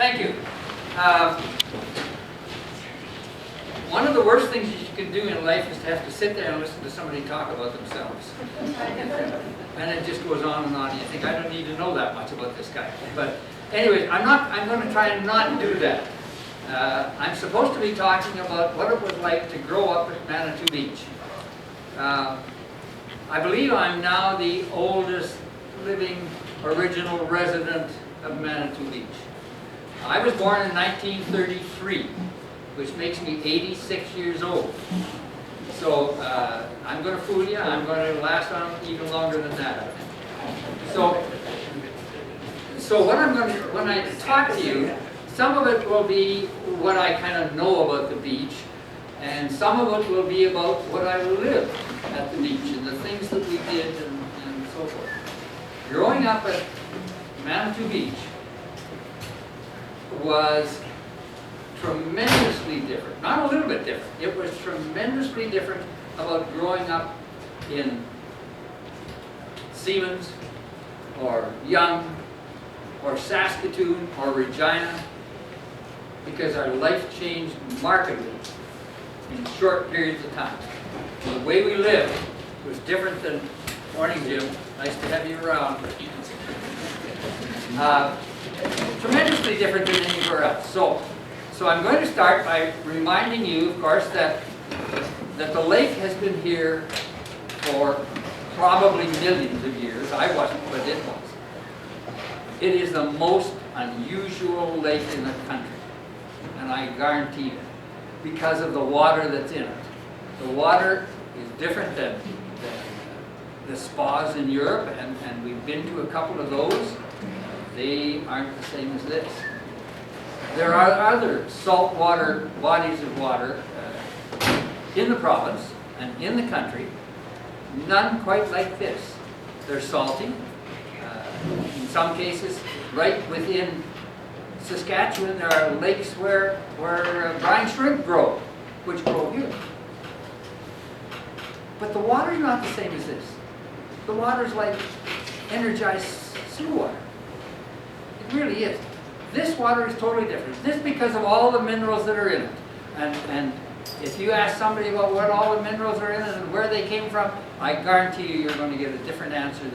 Thank you. One of the worst things you can do in life is to have to sit there and listen to somebody talk about themselves. And it just goes on and on. And you think, I don't need to know that much about this guy. But anyway, I'm going to try and not do that. I'm supposed to be talking about what it was like to grow up at Manitou Beach. I believe I'm now the oldest living original resident of Manitou Beach. I was born in 1933, which makes me 86 years old. So I'm going to fool you. I'm going to last on even longer than that. So what I'm going to, when I talk to you, some of it will be what I kind of know about the beach, and some of it will be about what I lived at the beach and the things that we did and so forth. Growing up at Manitou Beach was tremendously different. Not a little bit different. It was tremendously different about growing up in Siemens or Young or Saskatoon or Regina, because our life changed markedly in short periods of time. The way we lived was different than, morning Jim, nice to have you around. Tremendously different than anywhere else. So I'm going to start by reminding you, of course, that the lake has been here for probably millions of years. I wasn't, but it was. It is the most unusual lake in the country, and I guarantee it, because of the water that's in it. The water is different than the spas in Europe, and we've been to a couple of those. They aren't the same as this. There are other saltwater bodies of water in the province and in the country, none quite like this. They're salty. In some cases, right within Saskatchewan, there are lakes where brine shrimp grow, which grow here. But the water's not the same as this. The water's like energized seawater. It really is. This water is totally different. This because of all the minerals that are in it. And if you ask somebody about what all the minerals are in it and where they came from, I guarantee you you're going to get a different answer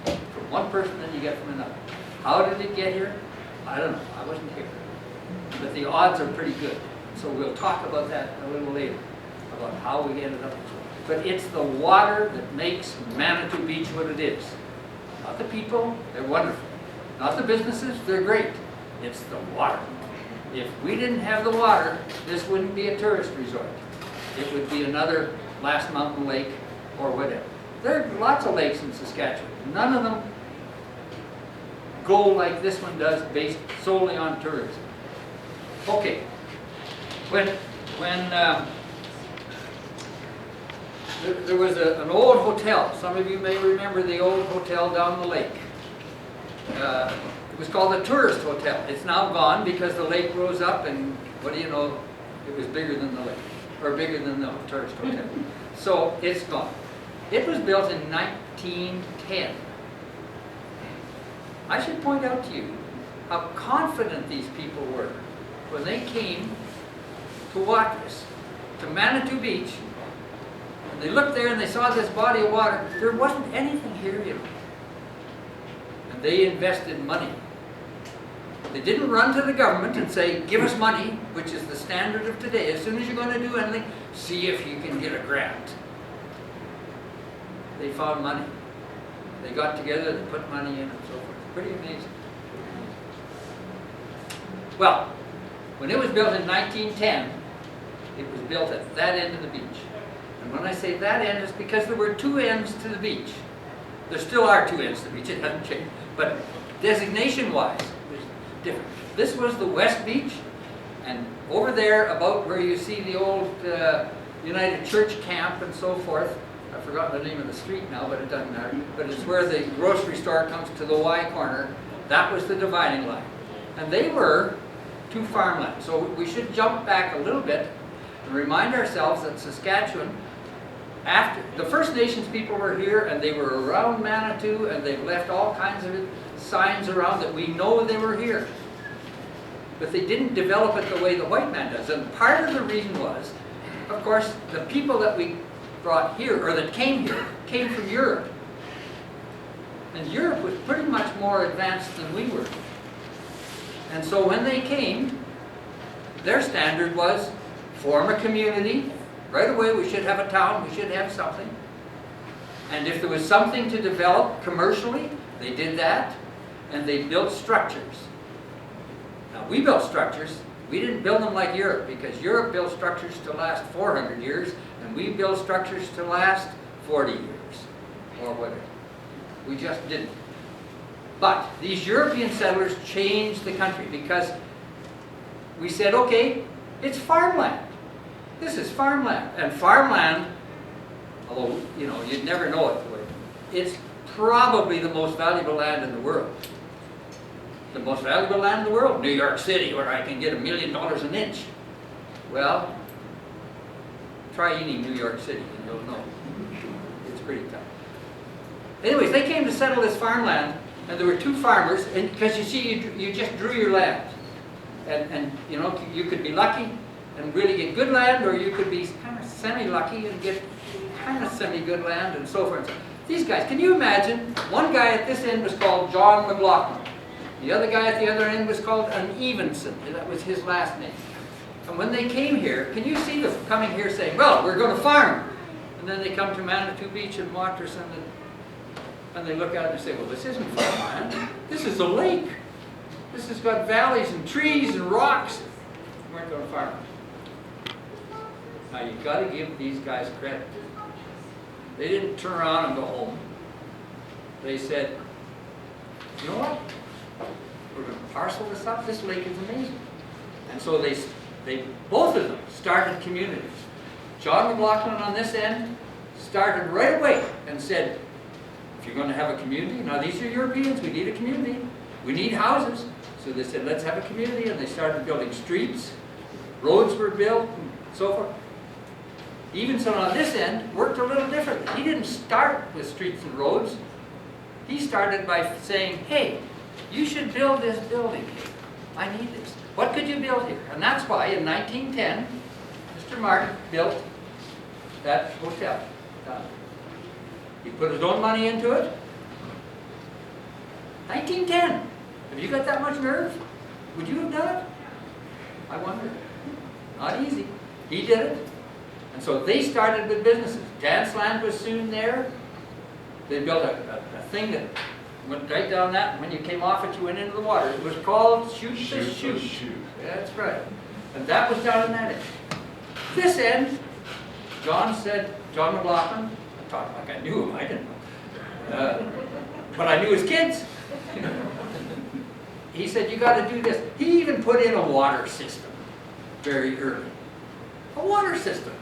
from one person than you get from another. How did it get here? I don't know. I wasn't here. But the odds are pretty good. So we'll talk about that a little later, about how we ended up. But it's the water that makes Manitou Beach what it is. Not the people, they're wonderful. Not the businesses, they're great. It's the water. If we didn't have the water, this wouldn't be a tourist resort. It would be another Last Mountain Lake or whatever. There are lots of lakes in Saskatchewan. None of them go like this one does, based solely on tourism. Okay. There was an old hotel. Some of you may remember the old hotel down the lake. It was called the Tourist Hotel. It's now gone because the lake rose up, and what do you know? It was bigger than the lake, or bigger than the Tourist Hotel. So it's gone. It was built in 1910. I should point out to you how confident these people were when they came to watch us, to Manitou Beach. And they looked there and they saw this body of water. There wasn't anything here, you know. And they invested money. They didn't run to the government and say, give us money, which is the standard of today. As soon as you're going to do anything, see if you can get a grant. They found money. They got together, they put money in and so forth. Pretty amazing. Well, when it was built in 1910, it was built at that end of the beach. And when I say that end, it's because there were two ends to the beach. There still are two ends to the beach, it hasn't changed. But designation-wise, it was different. This was the West Beach, and over there, about where you see the old United Church camp and so forth, I've forgotten the name of the street now, but it doesn't matter. But it's where the grocery store comes to the Y corner. That was the dividing line. And they were two farmlands. So we should jump back a little bit and remind ourselves that Saskatchewan, after the First Nations people were here and they were around Manitou, and they've left all kinds of signs around that we know they were here. but they didn't develop it the way the white man does. And part of the reason was, of course, the people that we brought here, or that came here, came from Europe. And Europe was pretty much more advanced than we were. And so when they came, their standard was form a community. Right away we should have a town, we should have something. And if there was something to develop commercially, they did that, and they built structures. Now we built structures, we didn't build them like Europe, because Europe built structures to last 400 years, and we built structures to last 40 years, or whatever. We just didn't. But these European settlers changed the country, because we said, okay, it's farmland. This is farmland. And farmland, although, you know, you'd never know it, it's probably the most valuable land in the world. The most valuable land in the world, New York City, where I can get $1 million an inch. Well, try any New York City and you'll know. It's pretty tough. Anyways, they came to settle this farmland, and there were two farmers, and because you see, you just drew your land. And you know, you could be lucky and really get good land, or you could be kind of semi-lucky and get kind of semi-good land, and so forth. These guys, can you imagine? One guy at this end was called John McLaughlin. The other guy at the other end was called an Evenson. That was his last name. And when they came here, can you see them coming here saying, well, we're going to farm. And then they come to Manitou Beach and Montrose, and they look at it and say, well, this isn't farmland. This is a lake. This has got valleys and trees and rocks. We weren't going to farm. Now, you've got to give these guys credit. They didn't turn around and go home. They said, you know what? We're going to parcel this up. This lake is amazing. And so they both of them started communities. John McLaughlin on this end started right away and said, if you're going to have a community, now these are Europeans, we need a community. We need houses. So they said, let's have a community, and they started building streets. Roads were built, and so forth. Evenson on this end worked a little differently. He didn't start with streets and roads. He started by saying, hey, you should build this building here. I need this. What could you build here? And that's why in 1910, Mr. Martin built that hotel. He put his own money into it. 1910. Have you got that much nerve? Would you have done it? I wonder. Not easy. He did it. And so they started with businesses. Dance land was soon there. They built a thing that went right down that, and when you came off it, you went into the water. It was called Shoot the Chute. That's right. And that was down in that end. This end, John McLaughlin, I talked like I knew him, I didn't know. But I knew his kids. He said, you got to do this. He even put in a water system very early. A water system.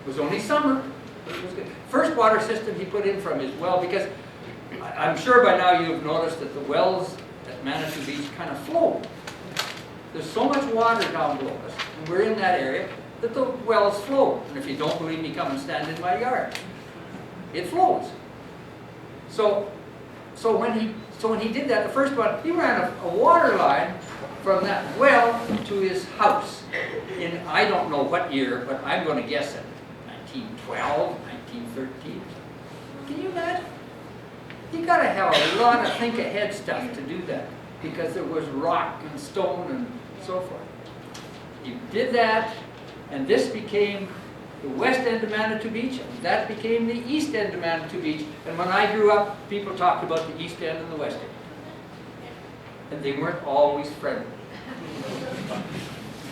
It was only summer, but it was good. First water system he put in from his well, because I'm sure by now you've noticed that the wells at Manitou Beach kind of flow. There's so much water down below us, and we're in that area, that the wells flow. And if you don't believe me, come and stand in my yard. It flows. So when he did that, the first one, he ran a water line from that well to his house in, I don't know what year, but I'm going to guess it, 1912, 1913. Can you imagine? You got to have a lot of think ahead stuff to do that, because there was rock and stone and so forth. He did that, and this became the west end of Manitou Beach, and that became the east end of Manitou Beach. And when I grew up, people talked about the east end and the west end. And they weren't always friendly.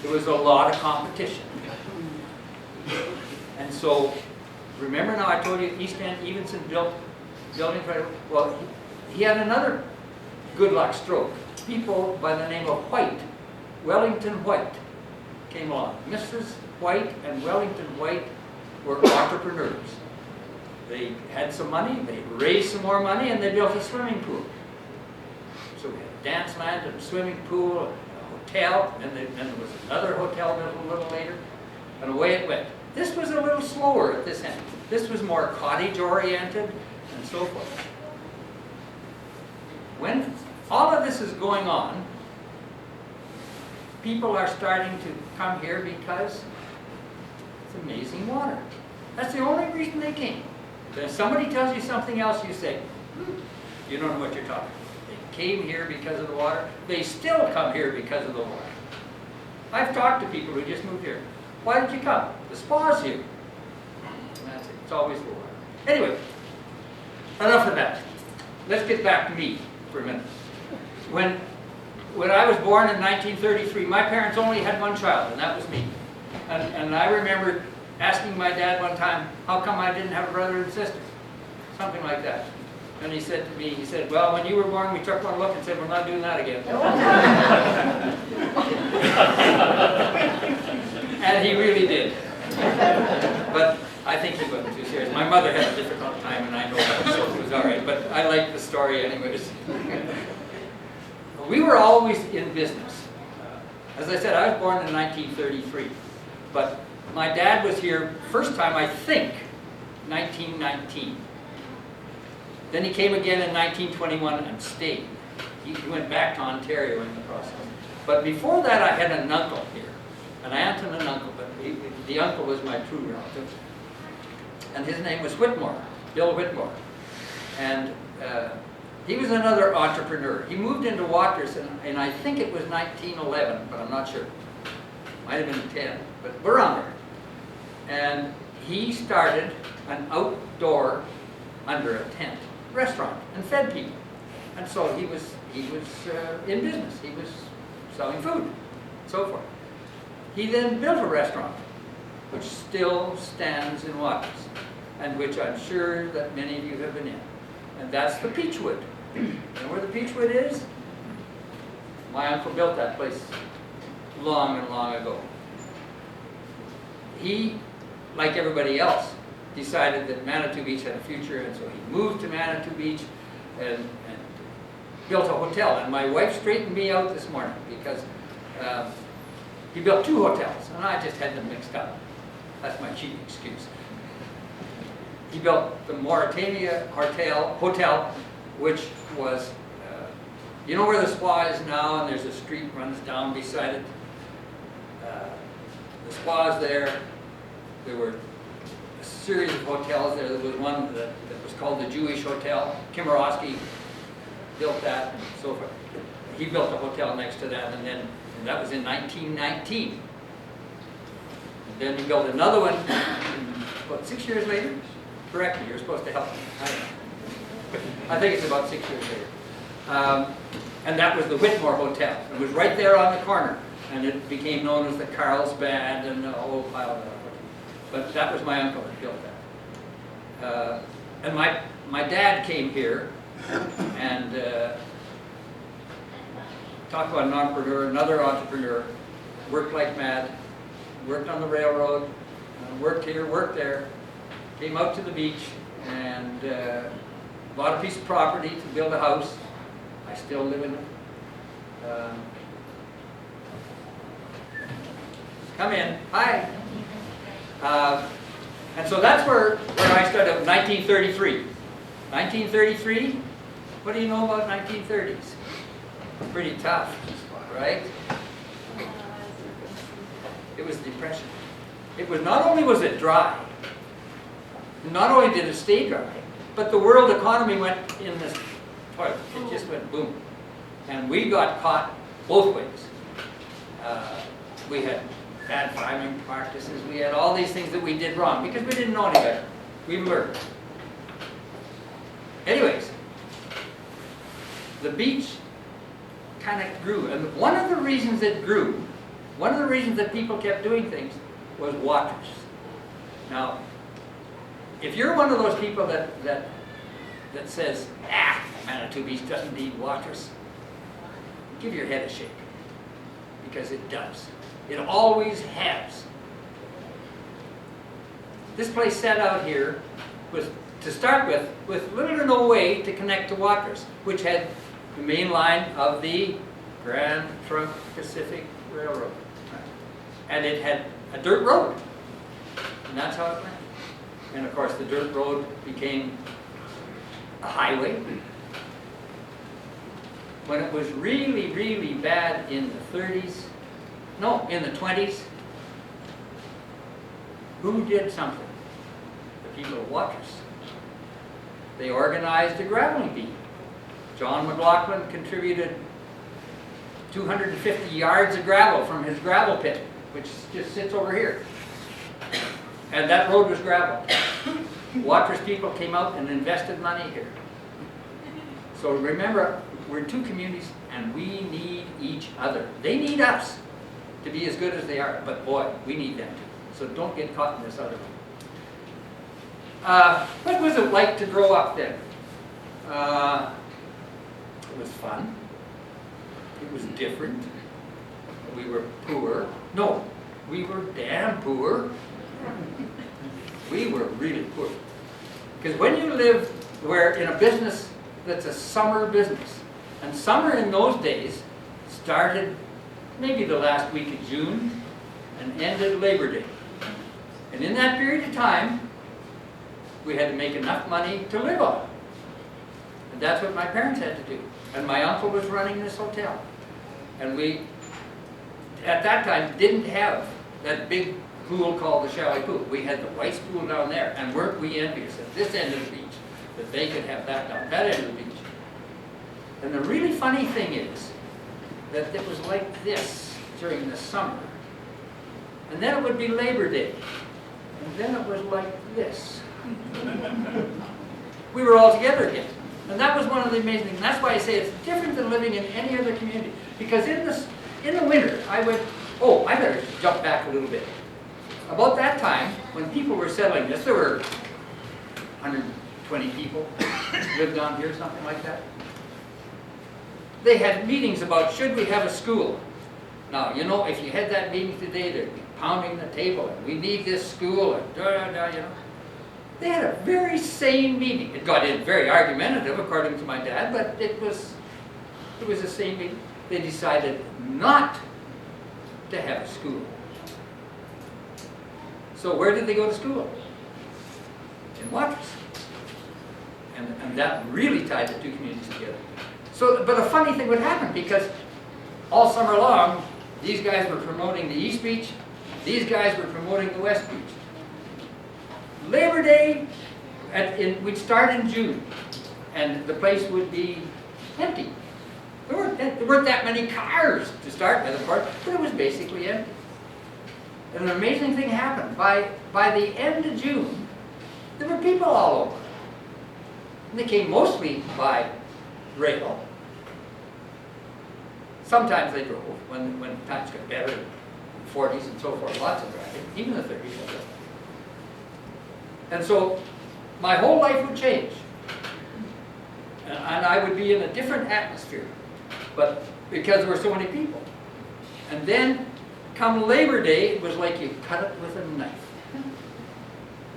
There was a lot of competition. And so, remember now I told you East End Evenson built buildings right away? Well, he had another good luck stroke. People by the name of White, Wellington White, came along. Mrs. White and Wellington White were entrepreneurs. They had some money, they raised some more money, and they built a swimming pool. So we had a dance land and a swimming pool, a hotel, and then there was another hotel built a little later, and away it went. This was a little slower at this end. This was more cottage-oriented and so forth. When all of this is going on, people are starting to come here because it's amazing water. That's the only reason they came. But if somebody tells you something else, you say, you don't know what you're talking about. They came here because of the water. They still come here because of the water. I've talked to people who just moved here. Why did you come? The spa's here. And that's it. It's always the water. Anyway, enough of that. Let's get back to me for a minute. When I was born in 1933, my parents only had one child, and that was me. And I remember asking my dad one time, how come I didn't have a brother and sister? Something like that. And he said to me, he said, well, when you were born, we took one look and said, we're not doing that again. And he really did. But I think he wasn't too serious. My mother had a difficult time, and I know that, so it was all right. But I like the story anyways. We were always in business. As I said, I was born in 1933. But my dad was here first time, I think, 1919. Then he came again in 1921 and stayed. He went back to Ontario in the process. But before that, I had an uncle here. An aunt and an uncle, but the uncle was my true relative. And his name was Whitmore, Bill Whitmore. And he was another entrepreneur. He moved into Waters in I think it was 1911, but I'm not sure. Might have been 10, but we're on there. And he started an outdoor, under a tent, restaurant and fed people. And so he was in business. He was selling food, and so forth. He then built a restaurant, which still stands in Waters, and which I'm sure that many of you have been in. And that's the Peachwood. You know where the Peachwood is? My uncle built that place long and long ago. He, like everybody else, decided that Manitou Beach had a future, and so he moved to Manitou Beach and built a hotel. And my wife straightened me out this morning because he built two hotels, and I just had them mixed up. That's my cheap excuse. He built the Mauritania Hotel, which was, you know where the spa is now, and there's a street runs down beside it. The spa is there. There were a series of hotels there. There was one that was called the Jewish Hotel. Kimorowski built that, and so forth. He built a hotel next to that, and that was in 1919. And then he built another one, about 6 years later? Correct me, you're supposed to help me. I don't know. I think it's about 6 years later. And that was the Whitmore Hotel. It was right there on the corner. And it became known as the Carlsbad and a whole pile of that. But that was my uncle that built that. And my dad came here and talk about an entrepreneur, another entrepreneur, worked like mad, worked on the railroad, worked here, worked there, came out to the beach and bought a piece of property to build a house. I still live in it. Come in. Hi. And so that's where I started, 1933. 1933, what do you know about 1930s? Pretty tough, right? It was depression. It was, not only was it dry, not only did it stay dry, but the world economy went in this toilet. It just went boom. And we got caught both ways. We had bad farming practices. We had all these things that we did wrong because we didn't know any better. We learned. Anyways, the beach kind of grew. And one of the reasons it grew, one of the reasons that people kept doing things was Waters. Now, if you're one of those people that says, Manitou Beach doesn't need Waters, give your head a shake, because it does. It always has. This place set out here was, to start with little or no way to connect to Waters, which had the main line of the Grand Trunk Pacific Railroad. And it had a dirt road. And that's how it went. And of course the dirt road became a highway. When it was really, really bad in the 30s, no, in the 20s, who did something? The people of Watrous. They organized a graveling bee. John McLaughlin contributed 250 yards of gravel from his gravel pit, which just sits over here. And that road was gravel. Watrous people came out and invested money here. So remember, we're two communities and we need each other. They need us to be as good as they are, but boy, we need them too. So don't get caught in this other one. What was it like to grow up then? It was fun. It was different. We were poor. No, we were damn poor. We were really poor. Because when you live in a business that's a summer business, and summer in those days started maybe the last week of June and ended Labor Day. And in that period of time, we had to make enough money to live on. And that's what my parents had to do. And my uncle was running this hotel. And we, at that time, didn't have that big pool called the Chalet Pool. We had the Weiss Pool down there. And weren't we envious at this end of the beach that they could have that down that end of the beach. And the really funny thing is that it was like this during the summer. And then it would be Labor Day. And then it was like this. We were all together again. And that was one of the amazing things. That's why I say it's different than living in any other community. Because in the winter, I better jump back a little bit. About that time, when people were settling this, there were 120 people lived down here, something like that. They had meetings about should we have a school. Now, you know, if you had that meeting today, they'd be pounding the table, and we need this school, and you know. They had a very sane meeting. It got in very argumentative, according to my dad, but it was a sane meeting. They decided not to have a school. So where did they go to school? In Watrous. And that really tied the two communities together. So, but a funny thing would happen, because all summer long, these guys were promoting the East Beach, these guys were promoting the West Beach. Labor Day, we'd start in June, and the place would be empty. There weren't that many cars to start with, of course, but it was basically empty. And an amazing thing happened. By the end of June, there were people all over. And they came mostly by rail. Sometimes they drove when times got better, in the 40s and so forth, lots of driving, even the 30s. And so my whole life would change. And I would be in a different atmosphere, but because there were so many people. And then come Labor Day, it was like you cut it with a knife.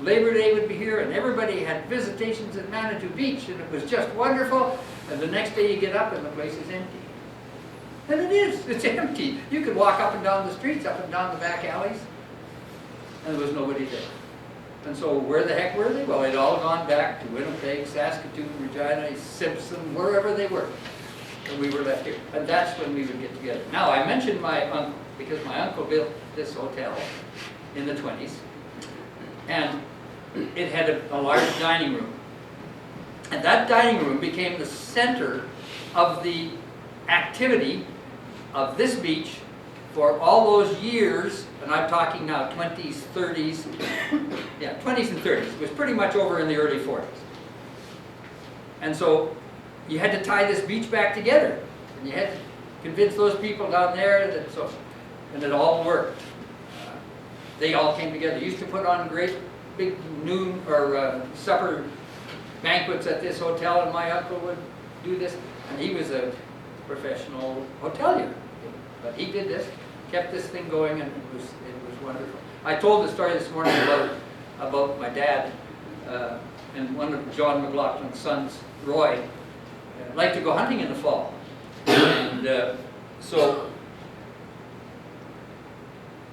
Labor Day would be here, and everybody had visitations at Manitou Beach, and it was just wonderful. And the next day you get up and the place is empty. And it is, it's empty. You could walk up and down the streets, up and down the back alleys, and there was nobody there. And so where the heck were they? Well, they'd all gone back to Winnipeg, Saskatoon, Regina, Simpson, wherever they were. And we were left here. And that's when we would get together. Now, I mentioned my uncle, because my uncle built this hotel in the 20s. And it had a large dining room. And that dining room became the center of the activity of this beach for all those years, and I'm talking now 20s, 30s, yeah, 20s and 30s. It was pretty much over in the early 40s. And so you had to tie this beach back together, and you had to convince those people down there that so, and it all worked. They all came together. Used to put on great big noon or supper banquets at this hotel, and my uncle would do this, and he was a professional hotelier. But he did this, kept this thing going, and it was wonderful. I told the story this morning about my dad and one of John McLaughlin's sons, Roy, liked to go hunting in the fall. And so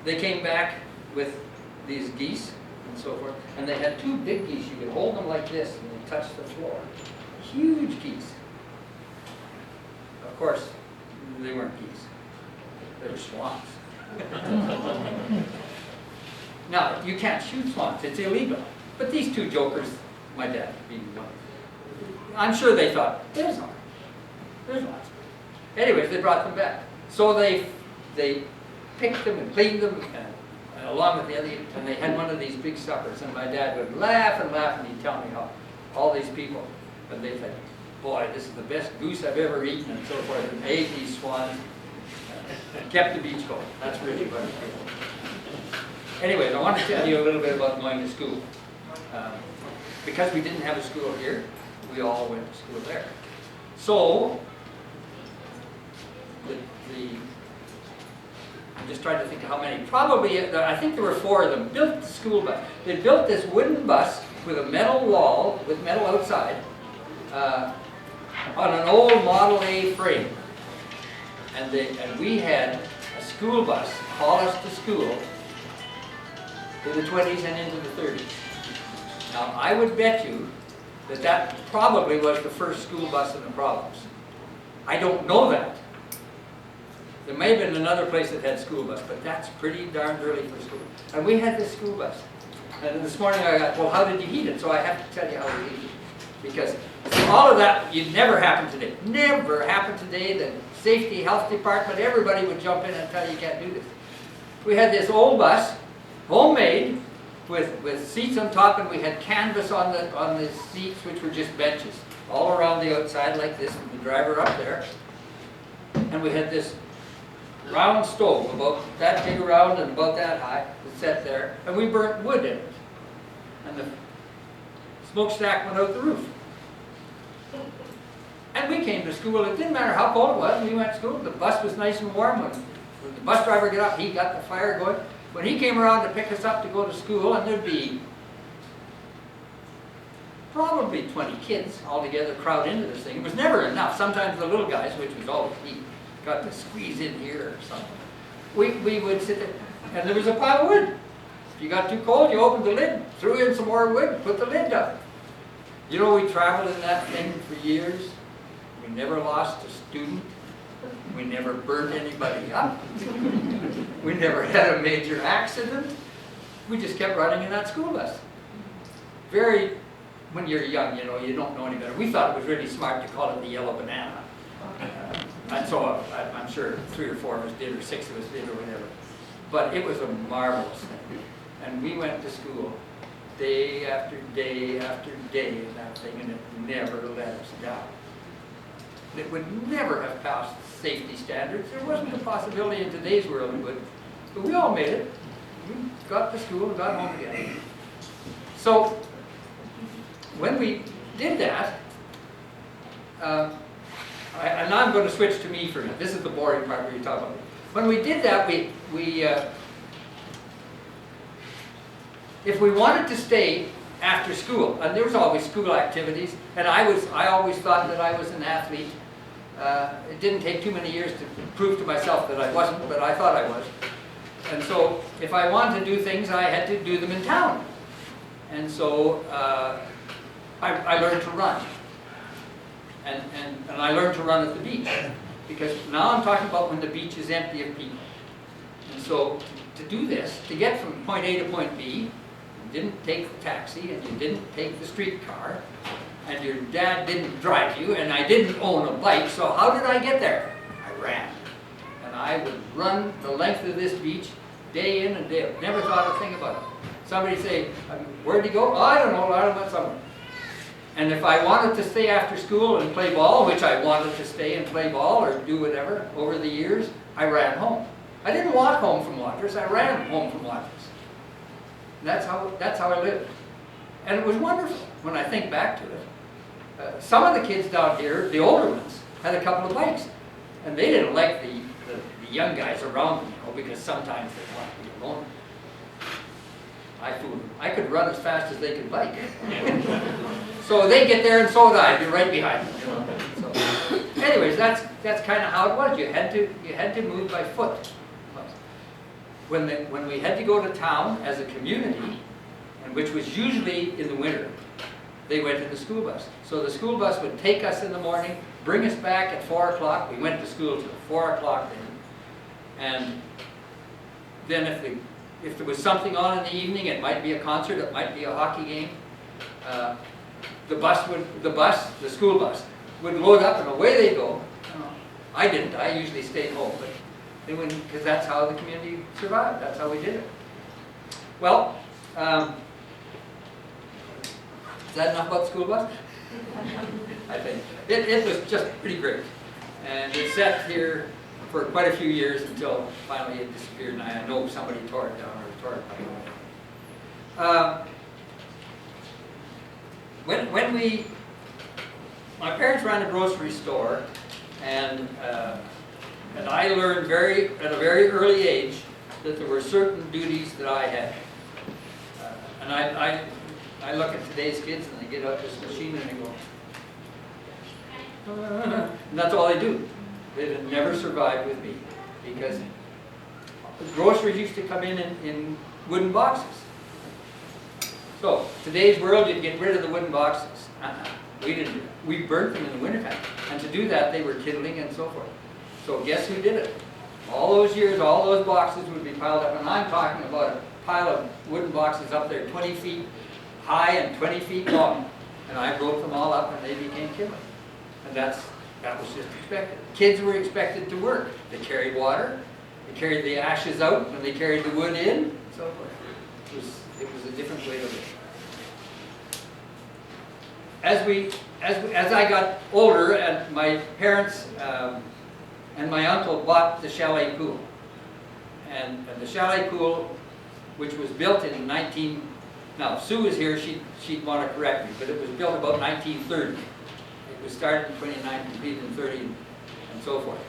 they came back with these geese and so forth, and they had two big geese. You could hold them like this, and they touched the floor. Huge geese. Of course, they weren't geese. They were swans. Now, you can't shoot swans, it's illegal. But these two jokers, my dad being one, I'm sure they thought, there's one. There's lots. Anyways, they brought them back. So they picked them and cleaned them, and along with the other, and they had one of these big suppers, and my dad would laugh and laugh, and he'd tell me how all these people, and they said, boy, this is the best goose I've ever eaten, and so forth, and ate these swans, and kept the beach going. That's really what it is. Anyways, I want to tell you a little bit about going to school. Because we didn't have a school here, we all went to school there. So, I'm just trying to think of how many. Probably, I think there were 4 of them, built the school bus. They built this wooden bus with a metal wall, with metal outside, on an old Model A frame. And we had a school bus haul us to school in the 20s and into the 30s. Now, I would bet you that that probably was the first school bus in the province. I don't know that. There may have been another place that had school bus, but that's pretty darn early for school. And we had this school bus. And this morning I got, well, how did you heat it? So I have to tell you how we heated it. Because all of that, you'd never happen today. Never happened today. The safety, health department, everybody would jump in and tell you you can't do this. We had this old bus, homemade, with seats on top, and we had canvas on the seats, which were just benches, all around the outside like this, with the driver up there. And we had this round stove, about that big around and about that high, that sat there, and we burnt wood in it. And the smokestack went out the roof. And we came to school. It didn't matter how cold it was. We went to school. The bus was nice and warm. When the bus driver got up, he got the fire going. When he came around to pick us up to go to school, and there'd be probably 20 kids all together crowd into this thing. It was never enough. Sometimes the little guys, which was always he got to squeeze in here or something. We would sit there, and there was a pile of wood. If you got too cold, you opened the lid, threw in some more wood, put the lid down. You know, we traveled in that thing for years. We never lost a student. We never burned anybody up. We never had a major accident. We just kept running in that school bus. When you're young, you know, you don't know any better. We thought it was really smart to call it the yellow banana. And so I'm sure 3 or 4 of us did, or 6 of us did, or whatever. But it was a marvelous thing. And we went to school day after day after day in that thing, and it never let us down. It would never have passed safety standards. There wasn't a possibility in today's world it would. But we all made it. We got to school and got home again. So, when we did that, and now I'm going to switch to me for a minute. This is the boring part where you talk about it. When we did that, if we wanted to stay after school, and there was always school activities, and I always thought that I was an athlete. It didn't take too many years to prove to myself that I wasn't, but I thought I was. And so, if I wanted to do things, I had to do them in town. And so, I learned to run. And I learned to run at the beach. Because now I'm talking about when the beach is empty of people. And so, to do this, to get from point A to point B, you didn't take the taxi, and you didn't take the streetcar, and your dad didn't drive you, and I didn't own a bike, so how did I get there? I ran. And I would run the length of this beach day in and day out. Never thought a thing about it. Somebody say, where'd you go? Oh, I don't know, I went somewhere. And if I wanted to stay after school and play ball, which I wanted to stay and play ball or do whatever over the years, I ran home. I didn't walk home from Waters, I ran home from Waters. And that's how I lived. And it was wonderful when I think back to it. Some of the kids down here, the older ones, had a couple of bikes. And they didn't like the young guys around them, you know, because sometimes they wanted to be alone. I fooled them. I could run as fast as they could bike. So they get there, and so would I. I'd be right behind them. You know? So, anyways, that's kind of how it was. You had to move by foot. When we had to go to town as a community, and which was usually in the winter, they went in the school bus. So the school bus would take us in the morning, bring us back at 4 o'clock. We went to school till 4 o'clock then, and then if there was something on in the evening, it might be a concert, it might be a hockey game, the school bus would load up and away they go. I didn't. I usually stayed home, but they wouldn't, because that's how the community survived. That's how we did it. Well, is that enough about the school bus? I think it was just pretty great, and it sat here for quite a few years until finally it disappeared, and I know somebody tore it down or tore it down. My parents ran a grocery store, and I learned at a very early age that there were certain duties that I had. And I look at today's kids and they get out this machine and they go, and that's all they do. They had never survived with me because groceries used to come in wooden boxes. So today's world, you'd get rid of the wooden boxes. We didn't. We burnt them in the wintertime. And to do that, they were kindling and so forth. So guess who did it? All those years, all those boxes would be piled up. And I'm talking about a pile of wooden boxes up there 20 feet high and 20 feet long. And I broke them all up and they became kindling. And that was just expected. Kids were expected to work. They carried water. They carried the ashes out and they carried the wood in and so forth. It was a different way to live. As I got older, and my parents and my uncle bought the chalet pool, and the chalet pool, which was built in now Sue is here, she'd want to correct me, but it was built about 1930. It was started in 29, completed in 30, and so forth.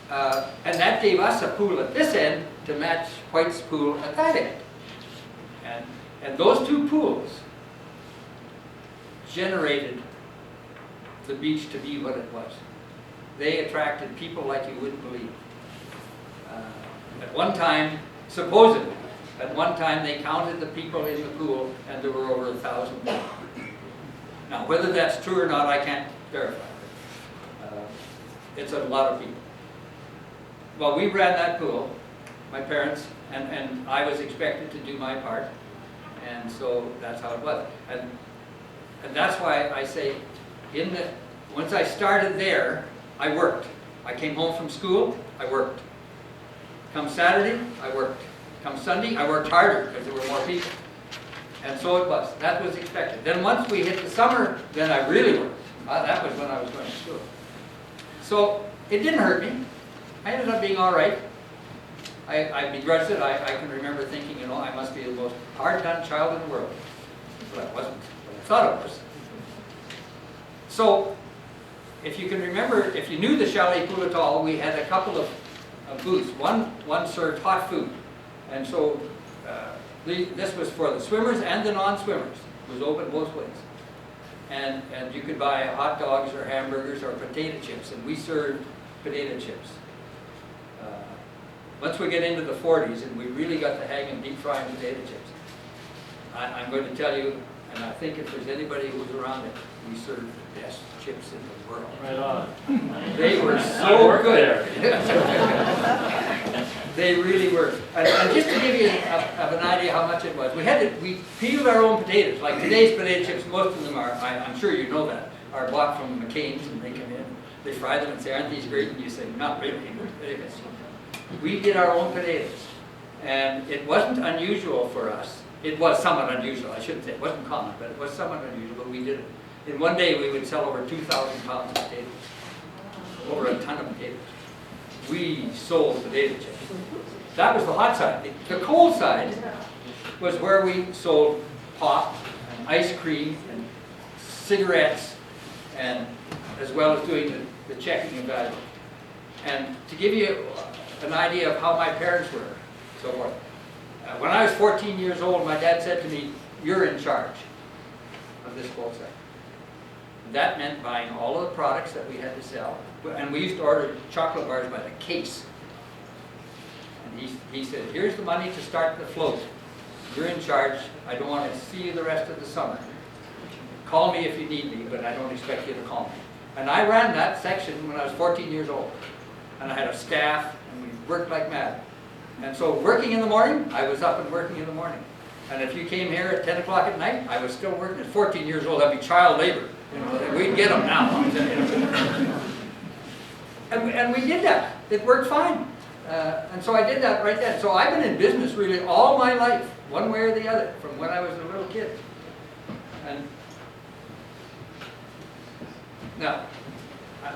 And that gave us a pool at this end to match White's pool at that end. And those two pools generated the beach to be what it was. They attracted people like you wouldn't believe. At one time, supposedly, at one time they counted the people in the pool and there were over 1,000 people. Now, whether that's true or not, I can't verify. It's a lot of people. Well, we ran that pool, my parents, and I was expected to do my part. And so that's how it was. And that's why I say, once I started there, I worked. I came home from school, I worked. Come Saturday, I worked. Come Sunday, I worked harder because there were more people. And so it was. That was expected. Then once we hit the summer, then I really worked. That was when I was going to school. So it didn't hurt me. I ended up being all right. I begrudged it. I can remember thinking, I must be the most hard-done child in the world. But I wasn't. But I thought I was. So, if you can remember, if you knew the chalet pool at all, we had a couple of booths. One served hot food. And so, this was for the swimmers and the non-swimmers. It was open both ways. And you could buy hot dogs or hamburgers or potato chips. And we served potato chips. Once we get into the 40s and we really got the hang of deep frying potato chips, I'm going to tell you, and I think if there's anybody who was around it, we served the best chips in the world. Right on. They were so good. They really were. And just to give you an idea how much it was, we peeled our own potatoes. Like today's potato chips, most of them are, I'm sure you know that, are bought from McCain's and they come in, they fry them and say, aren't these great? And you say, not really. We did our own potatoes. And it wasn't unusual for us. It was somewhat unusual, I shouldn't say. It wasn't common, but it was somewhat unusual, but we did it. In one day, we would sell over 2,000 pounds of potatoes. Over a ton of potatoes. We sold potato chips. That was the hot side. The cold side was where we sold pop and ice cream and cigarettes, and as well as doing the checking of value. And to give you an idea of how my parents were, so forth. When I was 14 years old, my dad said to me, "You're in charge of this cold side." That meant buying all of the products that we had to sell. And we used to order chocolate bars by the case. And he said, "Here's the money to start the float. You're in charge. I don't want to see you the rest of the summer. Call me if you need me, but I don't expect you to call me." And I ran that section when I was 14 years old. And I had a staff, and we worked like mad. And so working in the morning, I was up and working in the morning. And if you came here at 10 o'clock at night, I was still working. At 14 years old, that'd be child labor. You know, we'd get them now, I'm telling you. And we did that. It worked fine. And so I did that right then. So I've been in business really all my life, one way or the other, from when I was a little kid. And now,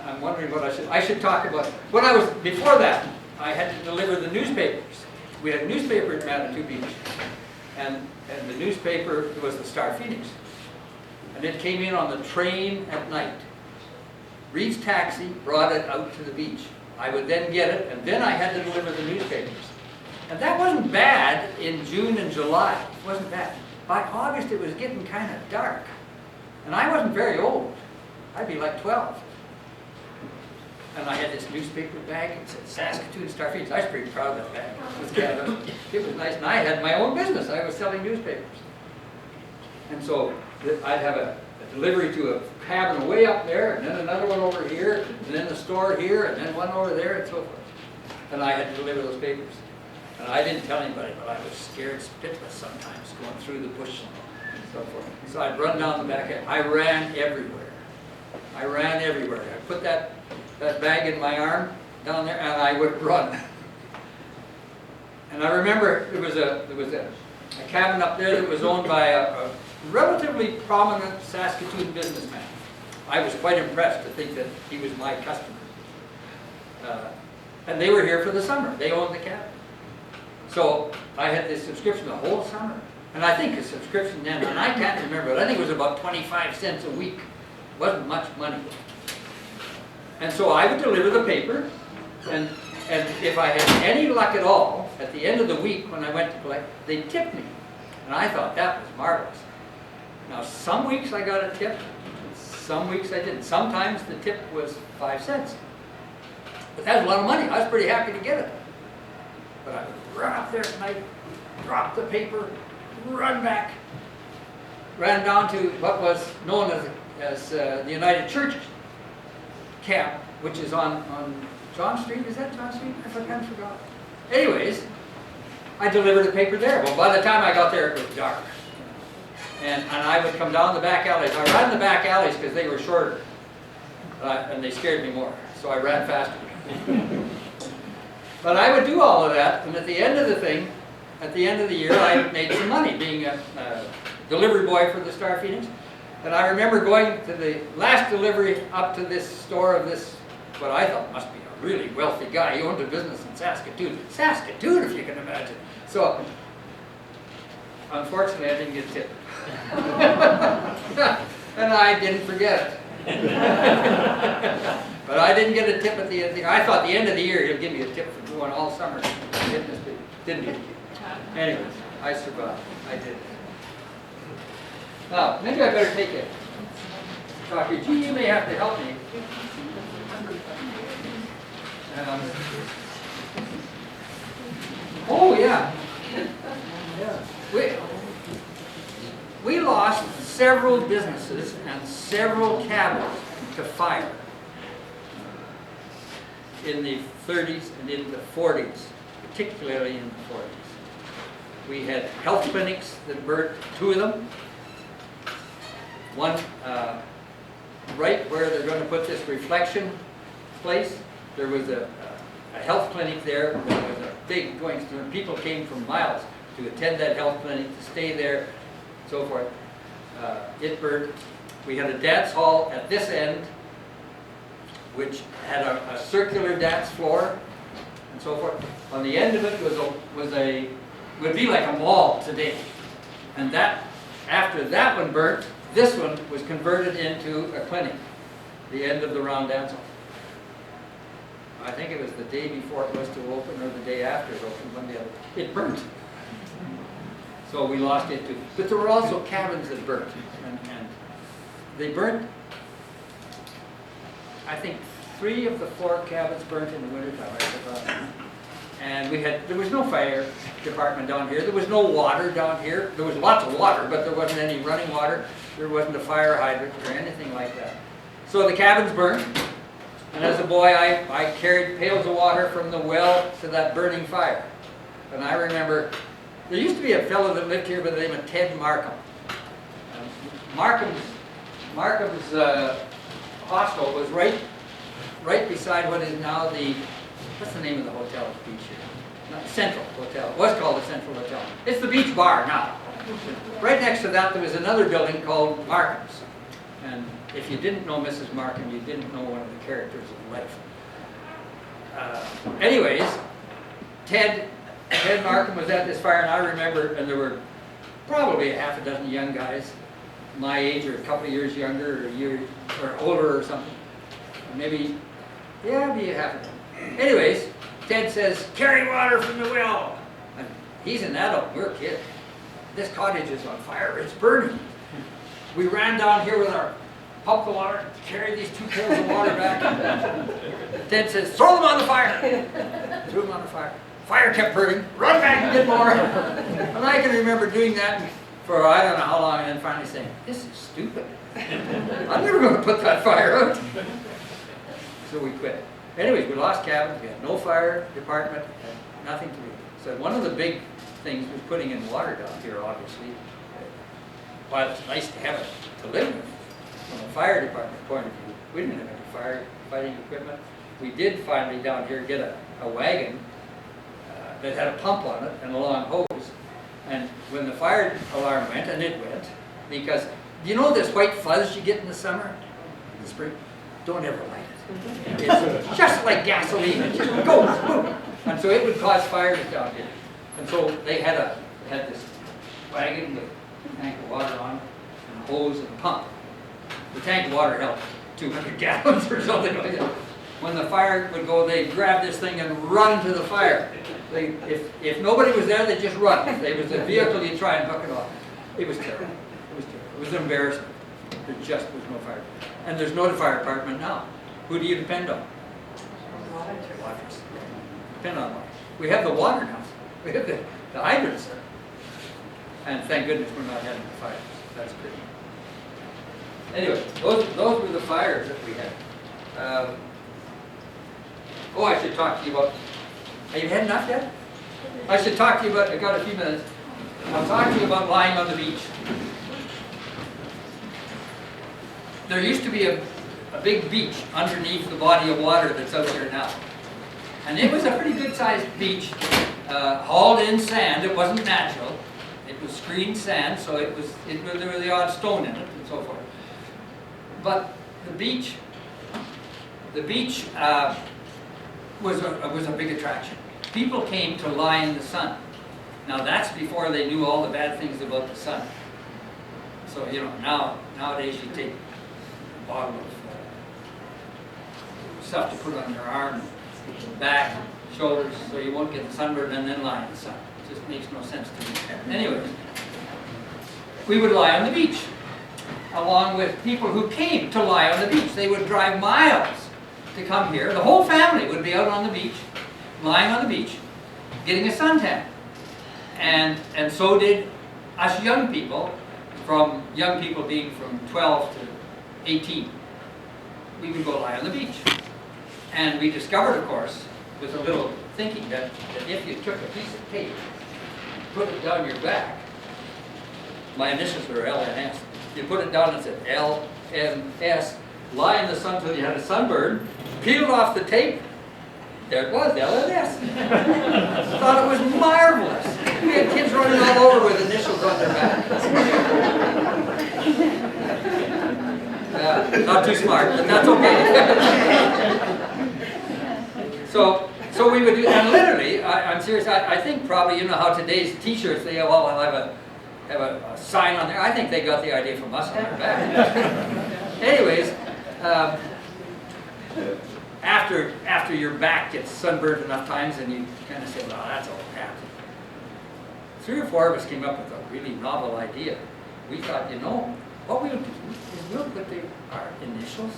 I'm wondering what I should talk about. When I was, before that, I had to deliver the newspapers. We had a newspaper at Manitou Beach. And the newspaper was the Star Phoenix. And it came in on the train at night. Reed's taxi brought it out to the beach. I would then get it, and then I had to deliver the newspapers. And that wasn't bad in June and July. It wasn't bad. By August, it was getting kind of dark. And I wasn't very old. I'd be like 12. And I had this newspaper bag. It said Saskatoon Star Phoenix. I was pretty proud of that bag. It was nice. And I had my own business. I was selling newspapers. And so I'd have a delivery to a cabin way up there, and then another one over here, and then a store here, and then one over there, and so forth. And I had to deliver those papers. And I didn't tell anybody, but I was scared spitless sometimes going through the bush and so forth. So I'd run down the back end. I ran everywhere. I ran everywhere. I put that bag in my arm down there, and I would run. And I remember there was a cabin up there that was owned by a relatively prominent Saskatoon businessman. I was quite impressed to think that he was my customer. And they were here for the summer. They owned the cabin. So I had this subscription the whole summer. And I think a subscription then, and I can't remember, but I think it was about 25 cents a week. It wasn't much money. And so I would deliver the paper, and if I had any luck at all, at the end of the week when I went to collect, they'd tip me. And I thought that was marvelous. Now, some weeks I got a tip, some weeks I didn't. Sometimes the tip was 5 cents. But that was a lot of money. I was pretty happy to get it. But I would run up there at night, drop the paper, run back, ran down to what was known as the United Church camp, which is on John Street. Is that John Street? I forgot. Anyways, I delivered the paper there. Well, by the time I got there, it was dark. And I would come down the back alleys. I ran the back alleys because they were shorter. And they scared me more. So I ran faster. But I would do all of that. And at the end of the thing, at the end of the year, I made some money being a delivery boy for the Star Phoenix. And I remember going to the last delivery up to this store of this, what I thought must be a really wealthy guy. He owned a business in Saskatoon. Saskatoon, if you can imagine. So, unfortunately, I didn't get tipped. And I didn't forget it. But I didn't get a tip at the end of the year. I thought the end of the year he'll give me a tip for going all summer. Didn't he? Anyways, I survived. I did. Now, maybe I better take it. Dr. G, you may have to help me. Oh, yeah. We lost several businesses and several cabins to fire in the 30s and in the 40s, particularly in the 40s. We had health clinics that burnt, 2 of them. One right where they're going to put this reflection place, there was a health clinic there. There was a big going through. People came from miles to attend that health clinic, to stay there, so forth. It burned. We had a dance hall at this end, which had a circular dance floor, and so forth. On the end of it would be like a mall today. And that, after that one burnt, this one was converted into a clinic, the end of the round dance hall. I think it was the day before it was to open or the day after it opened, one day. It burnt. So we lost it too. But there were also cabins that burnt. And they burnt, I think 3 of the 4 cabins burnt in the wintertime. And there was no fire department down here. There was no water down here. There was lots of water, but there wasn't any running water. There wasn't a fire hydrant or anything like that. So the cabins burned. And as a boy, I carried pails of water from the well to that burning fire. And I remember, there used to be a fellow that lived here by the name of Ted Markham. Markham's hostel was right beside what is now what's the name of the hotel at the beach here? Not Central Hotel. It was called the Central Hotel. It's the Beach Bar now. Right next to that, there was another building called Markham's. And if you didn't know Mrs. Markham, you didn't know one of the characters of life. Anyways, Ted Markham was at this fire, and I remember, and there were probably a half a dozen young guys, my age or a couple of years younger, or a year or older or something. Maybe, yeah, maybe a half a dozen. Anyways, Ted says, "Carry water from the well." And he's an adult, we're a kid. This cottage is on fire, it's burning. We ran down here with our pump the water, carried these 2 pails of water back. Ted says, "Throw them on the fire." Threw them on the fire. Fire kept burning, run back and get more. And I can remember doing that for I don't know how long, and then finally saying, "This is stupid. I'm never going to put that fire out." So we quit. Anyways, we lost cabins, we had no fire department, and nothing to do. So one of the big things was putting in water down here, obviously. While it's nice to have it to live with, from a fire department point of view, we didn't have any firefighting equipment. We did finally down here get a wagon that had a pump on it and a long hose. And when the fire alarm went, and it went, because you know this white fuzz you get in the summer, in the spring? Don't ever light it. It's just like gasoline. It just goes, boom. And so it would cause fires down here. And so they had this wagon with a tank of water on it, and a hose and a pump. The tank of water held 200 gallons or something like that. When the fire would go, they'd grab this thing and run to the fire. If nobody was there, they'd just run. If there was a vehicle, you'd try and hook it off. It was terrible. It was terrible. It was embarrassing. There just was no fire. And there's no fire department now. Who do you depend on? Waters. Depend on water. We have the water now. We have the hydrants there. And thank goodness we're not having the fires. That's great. Anyway, those were the fires that we had. I should talk to you about, have you had enough yet? I should talk to you about, I've got a few minutes. I'll talk to you about lying on the beach. There used to be a big beach underneath the body of water that's out there now. And it was a pretty good sized beach, hauled in sand. It wasn't natural. It was screened sand, so there was the odd stone in it and so forth. But the beach was a big attraction. People came to lie in the sun. Now that's before they knew all the bad things about the sun. So nowadays you take a bottle of stuff to put on your arm, back, shoulders, so you won't get the sunburn and then lie in the sun. It just makes no sense to me. Anyway, we would lie on the beach, along with people who came to lie on the beach. They would drive miles to come here. The whole family would be out on the beach, lying on the beach, getting a suntan. And so did us young people, from young people being from 12 to 18. We would go lie on the beach. And we discovered, of course, with a little thinking, that if you took a piece of tape, put it down your back, my initials were L and S, you put it down and said L, N, S, lie in the sun until you had a sunburn, peeled off the tape, there it was, L and S. Thought it was marvelous. We had kids running all over with initials on their back. Not too smart, but that's okay. So we would do, and literally, I'm serious, I think probably, you know how today's t-shirts, they all have a sign on there. I think they got the idea from us on their back. Anyways, after your back gets sunburned enough times, and you kind of say, well, that's all crap. 3 or 4 of us came up with a really novel idea. We thought, what we'll do is we'll put our initials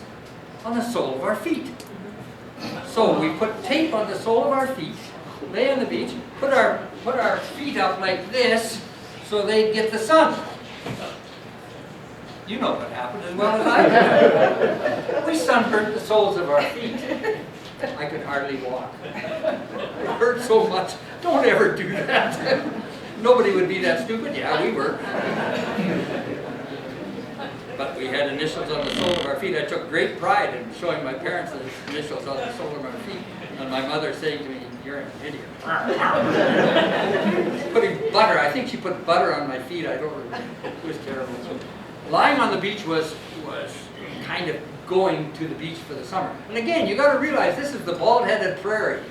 on the sole of our feet. So we put tape on the sole of our feet, lay on the beach, put our feet up like this, so they'd get the sun. You know what happened as well as I do. We sunburned the soles of our feet. I could hardly walk. It hurt so much. Don't ever do that. Nobody would be that stupid. Yeah, we were. But we had initials on the sole of our feet. I took great pride in showing my parents the initials on the sole of our feet. And my mother saying to me, "You're an idiot." Putting butter, I think she put butter on my feet. I don't remember. It was terrible. So, lying on the beach was kind of going to the beach for the summer. And again, you got to realize this is the bald-headed prairie.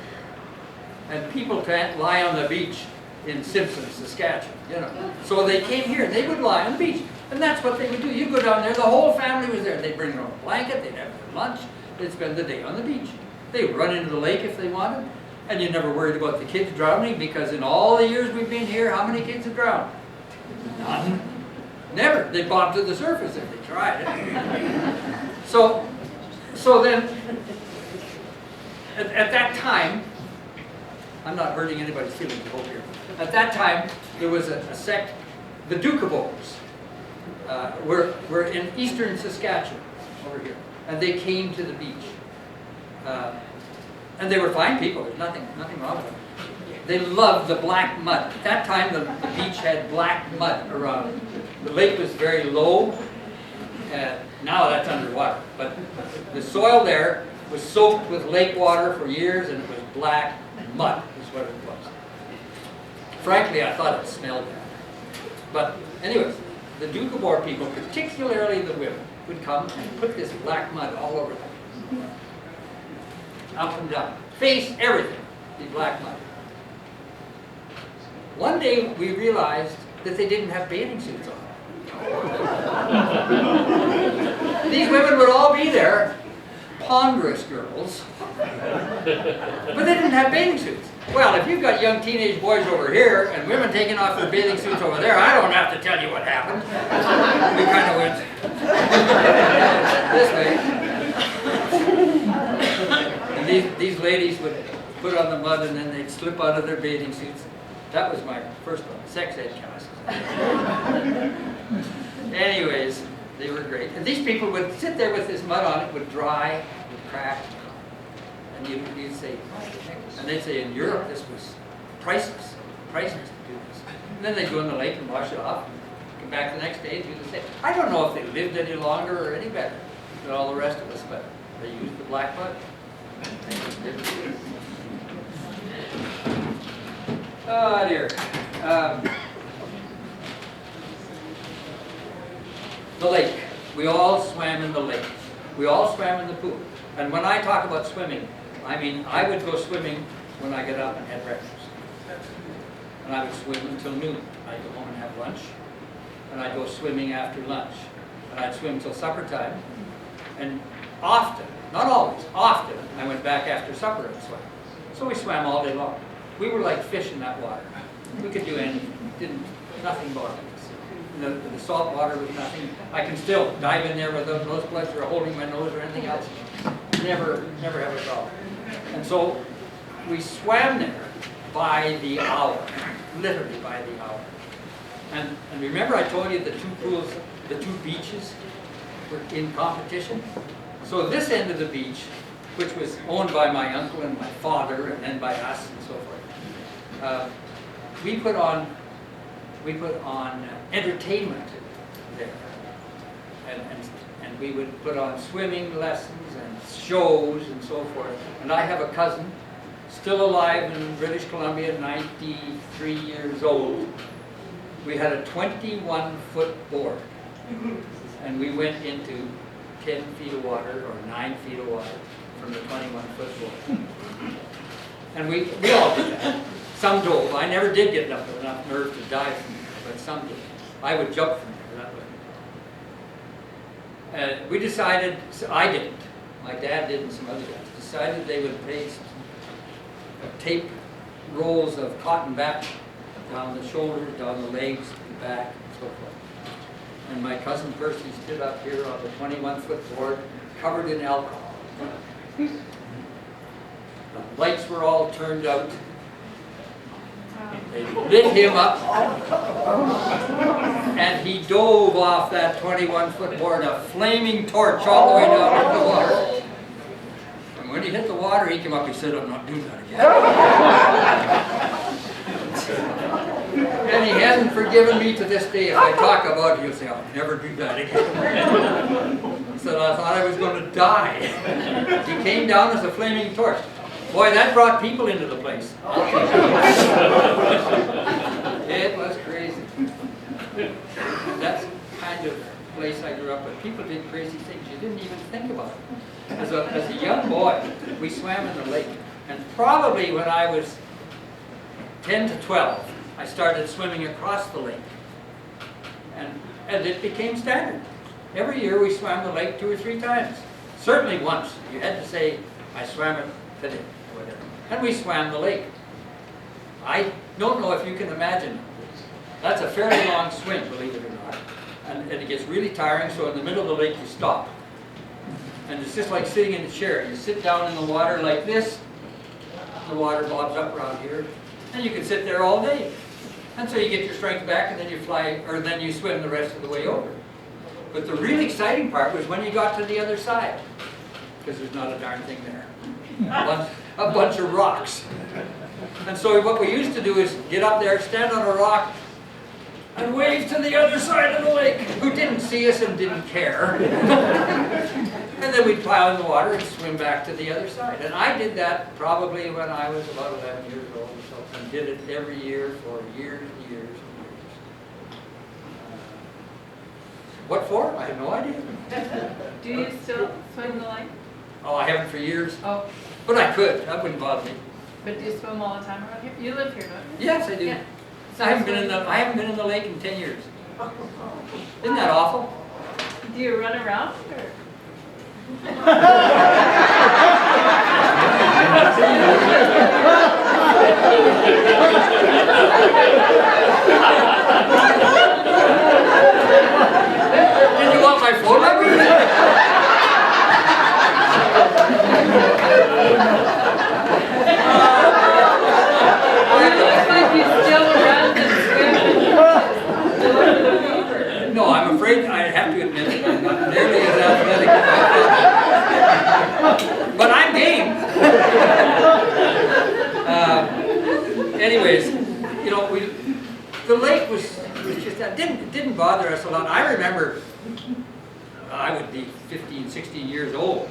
And people can't lie on the beach in Simpson, Saskatchewan, you know. So they came here and they would lie on the beach. And that's what they would do. You go down there, the whole family was there. They'd bring their own blanket, they'd have their lunch, they'd spend the day on the beach. They would run into the lake if they wanted. And you never worried about the kids drowning, because in all the years we've been here, how many kids have drowned? None. Never. They bobbed to the surface if they tried it. So then, at that time, I'm not hurting anybody's feelings, I hope here. At that time, there was a sect, the Doukhobors, were in eastern Saskatchewan, over here, and they came to the beach. And they were fine people, there's nothing wrong with them. They loved the black mud. At that time, the beach had black mud around it. The lake was very low, now that's underwater. But the soil there was soaked with lake water for years, and it was black mud, is what it was. Frankly, I thought it smelled bad. But anyways, the Doukhobor people, particularly the women, would come and put this black mud all over them. Up and down. Face, everything, the black mud. One day we realized that they didn't have bathing suits on. These women would all be there, ponderous girls, but they didn't have bathing suits. Well, if you've got young teenage boys over here and women taking off their bathing suits over there, I don't have to tell you what happened. We kind of went this way. And these ladies would put on the mud and then they'd slip out of their bathing suits. That was my first one, sex ed classes. Anyways, they were great. And these people would sit there with this mud on it, would dry, would crack, and you'd say, and they'd say, in Europe this was priceless to do this. And then they'd go in the lake and wash it off, and come back the next day and do the same. I don't know if they lived any longer or any better than all the rest of us, but they used the black mud. Oh dear. The lake. We all swam in the lake. We all swam in the pool. And when I talk about swimming, I mean I would go swimming when I get up and had breakfast. And I would swim until noon. I'd go home and have lunch. And I'd go swimming after lunch. And I'd swim till supper time. And often, not always, often, I went back after supper and swam. So we swam all day long. We were like fish in that water. We could do anything. Nothing bothered us. The salt water was nothing. I can still dive in there with those nose plugs or holding my nose or anything else. Never have a problem. And so we swam there by the hour, literally by the hour. And remember I told you the two pools, the two beaches were in competition? So this end of the beach, which was owned by my uncle and my father and then by us and so forth, we put on entertainment there. And we would put on swimming lessons and shows and so forth. And I have a cousin, still alive in British Columbia, 93 years old. We had a 21-foot board. And we went into 10 feet of water or 9 feet of water from the 21-foot board. And we all did that. Some dove. I never did get enough nerve to dive from there, but some did. I would jump from there that way. We decided, I didn't, my dad did and some other guys, decided they would paste tape rolls of cotton back down the shoulders, down the legs, the back, and so forth. And my cousin Percy stood up here on the 21-foot board, covered in alcohol. The lights were all turned out. They lit him up, and he dove off that 21-foot board, a flaming torch all the way down into the water. And when he hit the water, water, he came up, he said, I'm not doing that again. And he hasn't forgiven me to this day. If I talk about it, he'll say, I'll never do that again. He said, I thought I was going to die. He came down as a flaming torch. Boy, that brought people into the place. It was crazy. That's the kind of place I grew up with. People did crazy things. You didn't even think about it. As a young boy, we swam in the lake. And probably when I was 10 to 12, I started swimming across the lake. And it became standard. Every year we swam the lake 2 or 3 times. Certainly once. You had to say, I swam it today, or whatever. And we swam the lake. I don't know if you can imagine. That's a fairly long swim, believe it or not. And it gets really tiring, so in the middle of the lake you stop. And it's just like sitting in a chair. You sit down in the water like this, the water bobs up around here, and you can sit there all day. And so you get your strength back, and then you fly, or then you swim the rest of the way over. But the really exciting part was when you got to the other side, because there's not a darn thing there. A bunch of rocks. And so what we used to do is get up there, stand on a rock, and wave to the other side of the lake, who didn't see us and didn't care. And then we'd pile in the water and swim back to the other side. And I did that probably when I was about 11 years old or so, and did it every year for years and years and years. What for? I have no idea. Do you still swim the lake? Oh, I haven't for years. Oh. But I could. That wouldn't bother me. But do you swim all the time around here? You live here, don't you? Yes, I do. Yeah. So I haven't been in the lake in 10 years. Isn't that awful? Do you run around? Or? Did you want my phone number? No, I'm afraid I have to admit that I'm not nearly as athletic as I thought. But I'm game. Anyways, you know, the lake was just that didn't bother us a lot. I remember I would be 15, 16 years old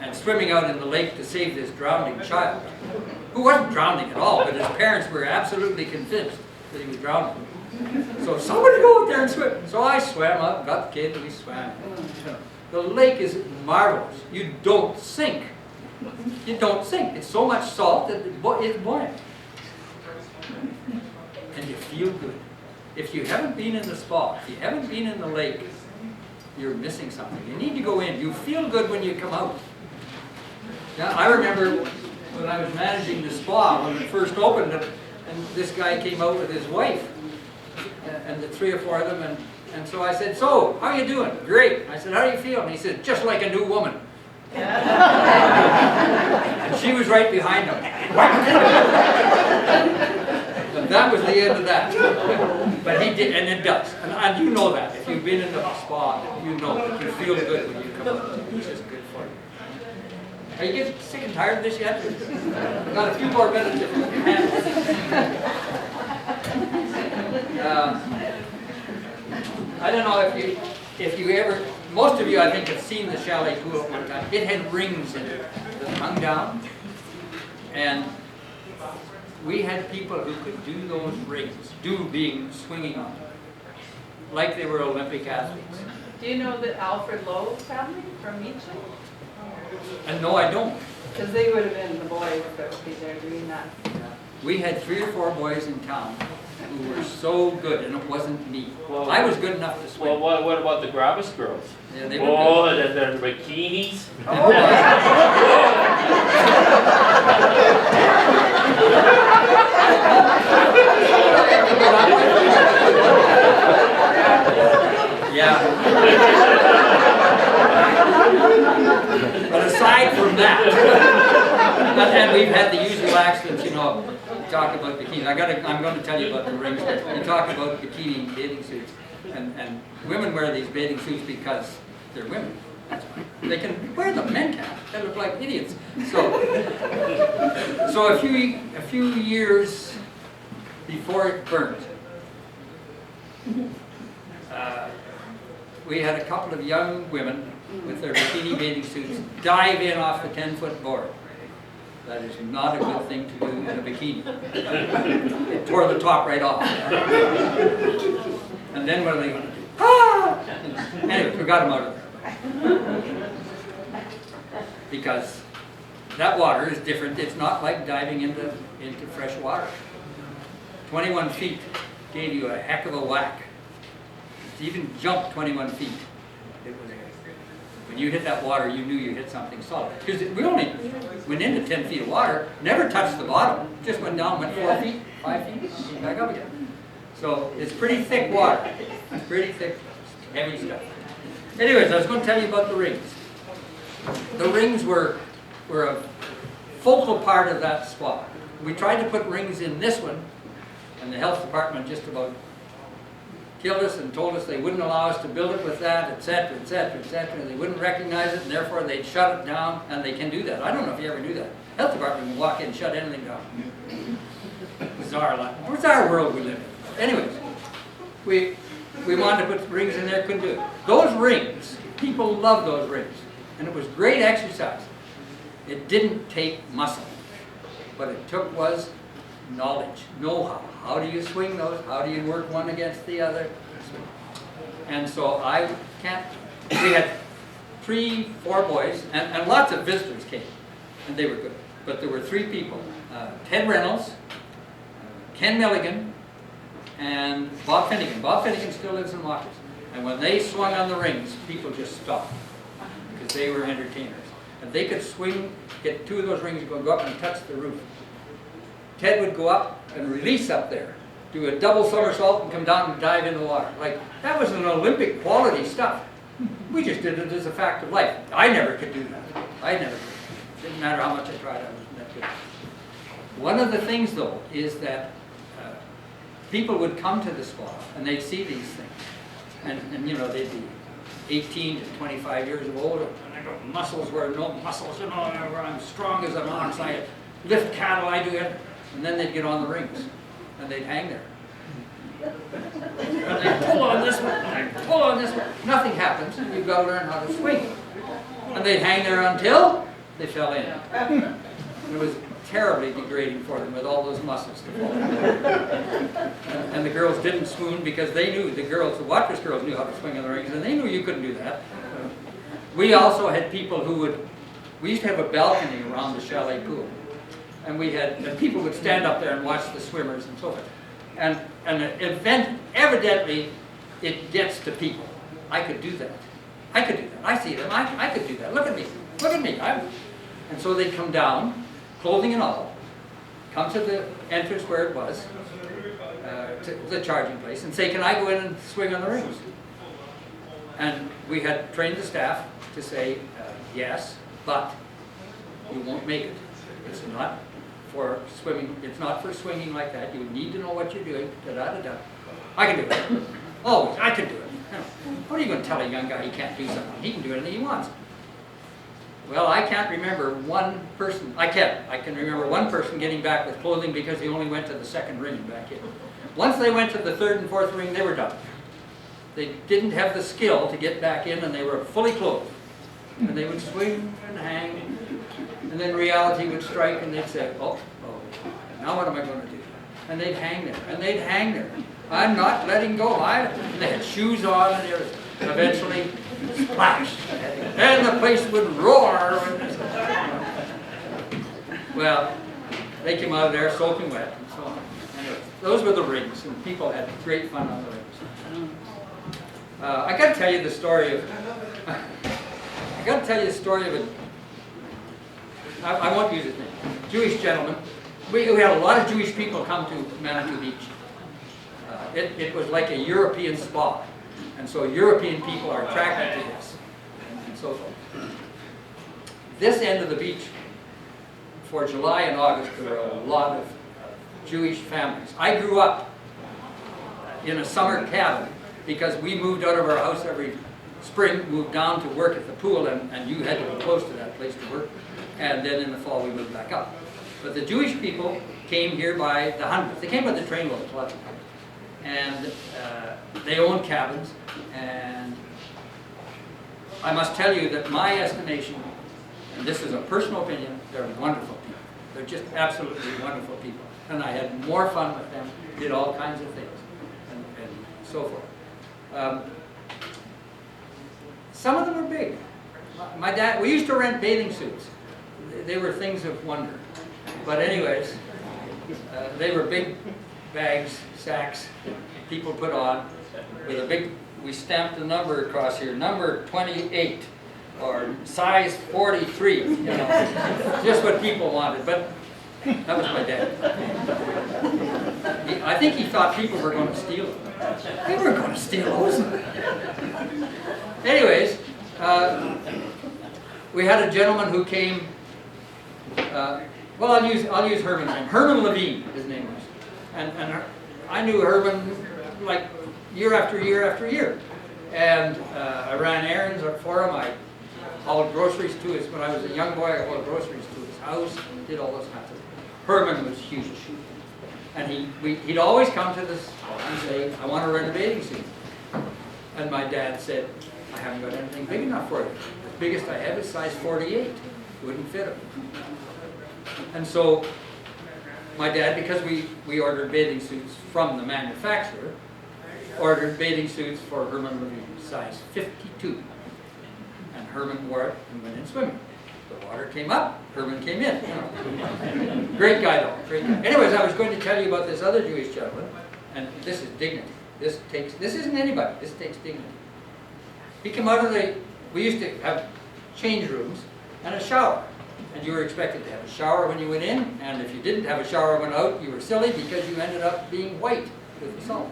and swimming out in the lake to save this drowning child, who wasn't drowning at all, but his parents were absolutely convinced that he was drowning. So somebody go out there and swim. So I swam up, got the kid, and we swam. The lake is marvelous. You don't sink. You don't sink. It's so much salt that it's buoyant. And you feel good. If you haven't been in the spa, if you haven't been in the lake, you're missing something. You need to go in. You feel good when you come out. Now, I remember when I was managing the spa, when it first opened, and this guy came out with his wife. And the 3 or 4 of them, and so I said, so, how are you doing? Great. I said, how do you feel? And he said, just like a new woman. And she was right behind him. And that was the end of that. But he did, and it does. And you know that. If you've been in the spa, you know that you feel good when you come out. It's just good for you. Are you getting sick and tired of this yet? I've got a few more minutes if you can handle it. I don't know if you ever, most of you I think have seen the chalet pool at one time. It had rings in it that hung down, and we had people who could do those rings, being swinging on them, like they were Olympic athletes. Do you know the Alfred Lowe family from Meacham? And no, I don't. Because they would have been the boys that would be there doing that. We had 3 or 4 boys in town who were so good, and it wasn't me. Well, I was good enough to swim. Well, what about the Gravis girls? Yeah, they were good. The bikinis. Oh. Yeah. But aside from that, and we've had the usual accidents, you know, talk about bikinis. I'm going to tell you about the rings. You talk about bikini bathing suits, and women wear these bathing suits because they're women, That's fine. They can wear them, men can't. They look like idiots. So a few years before it burnt, we had a couple of young women with their bikini bathing suits dive in off the 10-foot board. That is not a good thing to do in a bikini. It tore the top right off. And then what are they going to do? Ah! Anyway, we got them out of there. Because that water is different. It's not like diving into fresh water. 21 feet gave you a heck of a whack. To even jump 21 feet, it was, when you hit that water, you knew you hit something solid. Because we only went into 10 feet of water, never touched the bottom, just went down, went 4 feet, 5 feet, came back up again. So it's pretty thick water. It's pretty thick, heavy stuff. Anyways, I was going to tell you about the rings. The rings were a focal part of that spot. We tried to put rings in this one, and the health department just about killed us and told us they wouldn't allow us to build it with that, etc., etc., etc. They wouldn't recognize it, and therefore they'd shut it down, and they can do that. I don't know if you ever knew that. Health department can walk in and shut anything down. Bizarre world we live in. Anyways, we wanted to put rings in there, couldn't do it. Those rings, people love those rings, and it was great exercise. It didn't take muscle. What it took was knowledge, know-how. How do you swing those? How do you work one against the other? And so we had 3, 4 boys, and lots of visitors came, and they were good. But there were 3 people, Ted Reynolds, Ken Milligan, and Bob Finnegan. Bob Finnegan still lives in Walkers. And when they swung on the rings, people just stopped, because they were entertainers. And they could swing, get 2 of those rings, go up and touch the roof. Ted would go up and release up there, do a double somersault and come down and dive in the water. Like, that was an Olympic quality stuff. We just did it as a fact of life. I never could do that. I never could. Didn't matter how much I tried, I wasn't that good. One of the things, though, is that people would come to the spa and they'd see these things. And you know, they'd be 18 to 25 years old, and I got muscles where no muscles, you know, I'm strong as an ox, I lift cattle, I do it. And then they'd get on the rings, and they'd hang there. And they'd pull on this one, and they'd pull on this one. Nothing happens, and you've got to learn how to swing. And they'd hang there until they fell in. And it was terribly degrading for them with all those muscles to fall in. And the girls didn't swoon because they knew, the Watchers girls knew how to swing on the rings, and they knew you couldn't do that. We also had people who we used to have a balcony around the chalet pool. And people would stand up there and watch the swimmers and so forth. And evidently, it gets to people. I could do that. I could do that. I see them. I could do that. Look at me. Look at me. And so they'd come down, clothing and all, come to the entrance where it was, to the charging place, and say, can I go in and swing on the rings? And we had trained the staff to say, yes, but you won't make it. It's not for swimming. It's not for swinging like that. You need to know what you're doing. Da da da da. I can do it. Always, I can do it. You know, what are you going to tell a young guy he can't do something? He can do anything he wants. Well, I can't remember one person. I can remember one person getting back with clothing because he only went to the 2nd ring and back in. Once they went to the 3rd and 4th ring, they were done. They didn't have the skill to get back in, and they were fully clothed. And they would swing and hang. And then reality would strike, and they'd say, oh, now what am I going to do? And they'd hang there, and they'd hang there. I'm not letting go. They had shoes on and everything. Eventually, splash. And the place would roar. Well, they came out of there soaking wet and so on. Anyway, those were the rings, and people had great fun on the rings. I got to tell you the story of I won't use his name. Jewish gentleman. We had a lot of Jewish people come to Manitou Beach. It was like a European spa. And so European people are attracted to this. And so forth. This end of the beach, for July and August, there were a lot of Jewish families. I grew up in a summer cabin because we moved out of our house every spring moved down to work at the pool, and you had to be close to that place to work. And then in the fall we moved back up. But the Jewish people came here by the hundreds. They came by the trainloads, lots of them. And they owned cabins. And I must tell you that my estimation, and this is a personal opinion, they're wonderful people. They're just absolutely wonderful people. And I had more fun with them, did all kinds of things, and so forth. Some of them were big. My dad, we used to rent bathing suits. They were things of wonder. But anyways, they were big bags, sacks, people put on with a big, we stamped a number across here, number 28 or size 43, you know, just what people wanted. But that was my dad. I think he thought people were going to steal them. They weren't going to steal those. Anyways, we had a gentleman who came. Well, I'll use Herman's name. Herman Levine, his name was, and I knew Herman like year after year after year, and I ran errands for him. I hauled groceries to his. When I was a young boy, I hauled groceries to his house. Did all those kinds of things. Herman was huge, and he'd always come to this and say, "I want to rent a bathing suit," and my dad said, "I haven't got anything big enough for you. The biggest I have is size 48. Wouldn't fit him." And so my dad, because we ordered bathing suits from the manufacturer, ordered bathing suits for Herman Levine, size 52. And Herman wore it and went in swimming. The water came up, Herman came in. You know. Great guy though, great guy. Anyways, I was going to tell you about this other Jewish gentleman, and this is dignity. This isn't anybody, this takes dignity. He came out of we used to have change rooms and a shower. And you were expected to have a shower when you went in, and if you didn't have a shower when out, you were silly because you ended up being white with the salt.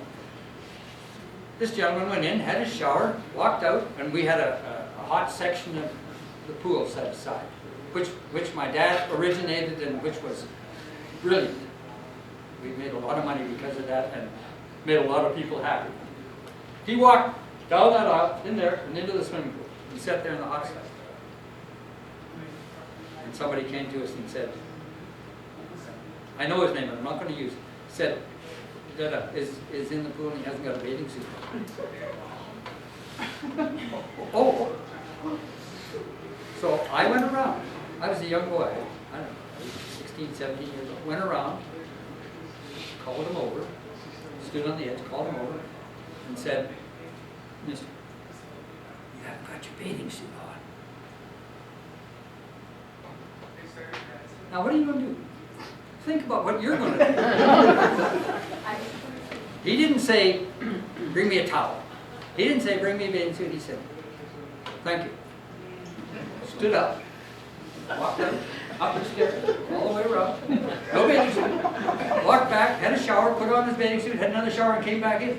This gentleman went in, had his shower, walked out, and we had a hot section of the pool set aside, which my dad originated and which was brilliant. We made a lot of money because of that and made a lot of people happy. He walked down that aisle, in there, and into the swimming pool. He sat there in the hot side. And somebody came to us and said, I know his name, but I'm not going to use it. Said, Dada is in the pool and he hasn't got a bathing suit. Oh. So I went around. I was a young boy. I don't know, 16, 17 years old. Went around, called him over, stood on the edge, called him over, and said, Mister, you haven't got your bathing suit on. Now what are you going to do? Think about what you're going to do. He didn't say, bring me a towel. He didn't say, bring me a bathing suit. He said, thank you. Stood up, walked up the stairs, all the way around. No bathing suit. Walked back, had a shower, put on his bathing suit, had another shower, and came back in.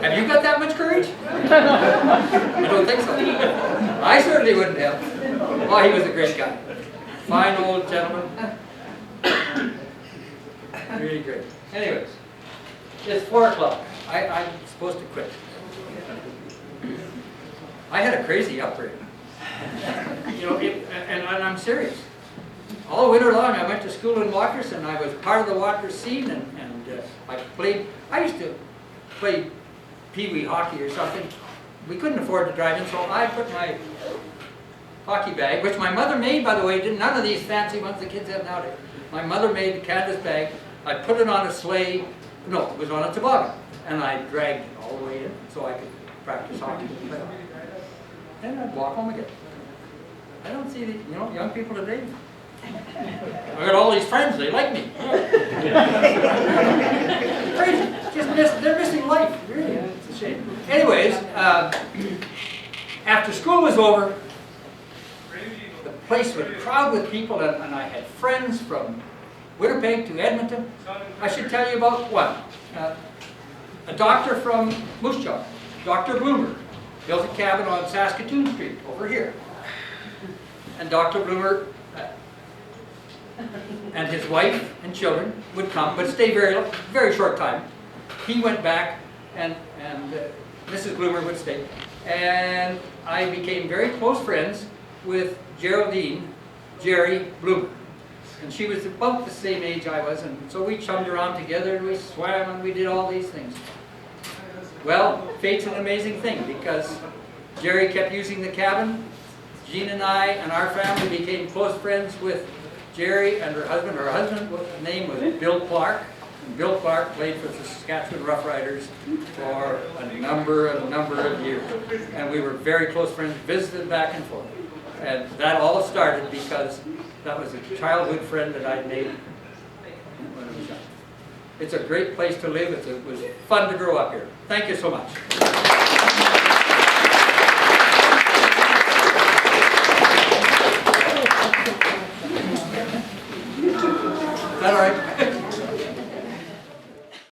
Have you got that much courage? I don't think so. I certainly wouldn't have. Well, he was a great guy. Fine old gentleman. Really great. Anyways, it's 4 o'clock. I'm supposed to quit. I had a crazy upbringing. You know, and I'm serious. All winter long I went to school in Watrous, and I was part of the Watrous scene, and I used to play pee-wee hockey or something. We couldn't afford to drive in, so I put my hockey bag, which my mother made, by the way, none of these fancy ones the kids have nowadays. My mother made a canvas bag. I put it on a sleigh, no, it was on a toboggan, and I dragged it all the way in so I could practice hockey. And I'd walk home again. I don't see the, young people today. I got all these friends, they like me. Crazy, they're missing life, really, it's a shame. Anyways, after school was over, the place would crowd with people, and I had friends from Winnipeg to Edmonton. I should tell you about one. A doctor from Moose Jaw, Dr. Bloomer, built a cabin on Saskatoon Street over here. And Dr. Bloomer and his wife and children would come, but stay very, very short time. He went back and Mrs. Bloomer would stay. And I became very close friends with Geraldine, Jerry Bloomer. And she was about the same age I was, and so we chummed around together, and we swam, and we did all these things. Well, fate's an amazing thing, because Jerry kept using the cabin. Jean and I and our family became close friends with Jerry and her husband. Her husband's name was Bill Clark. And Bill Clark played for the Saskatchewan Roughriders for a number of years. And we were very close friends, visited back and forth. And that all started because that was a childhood friend that I'd made when I was young. It's a great place to live. It was fun to grow up here. Thank you so much. Is that all right?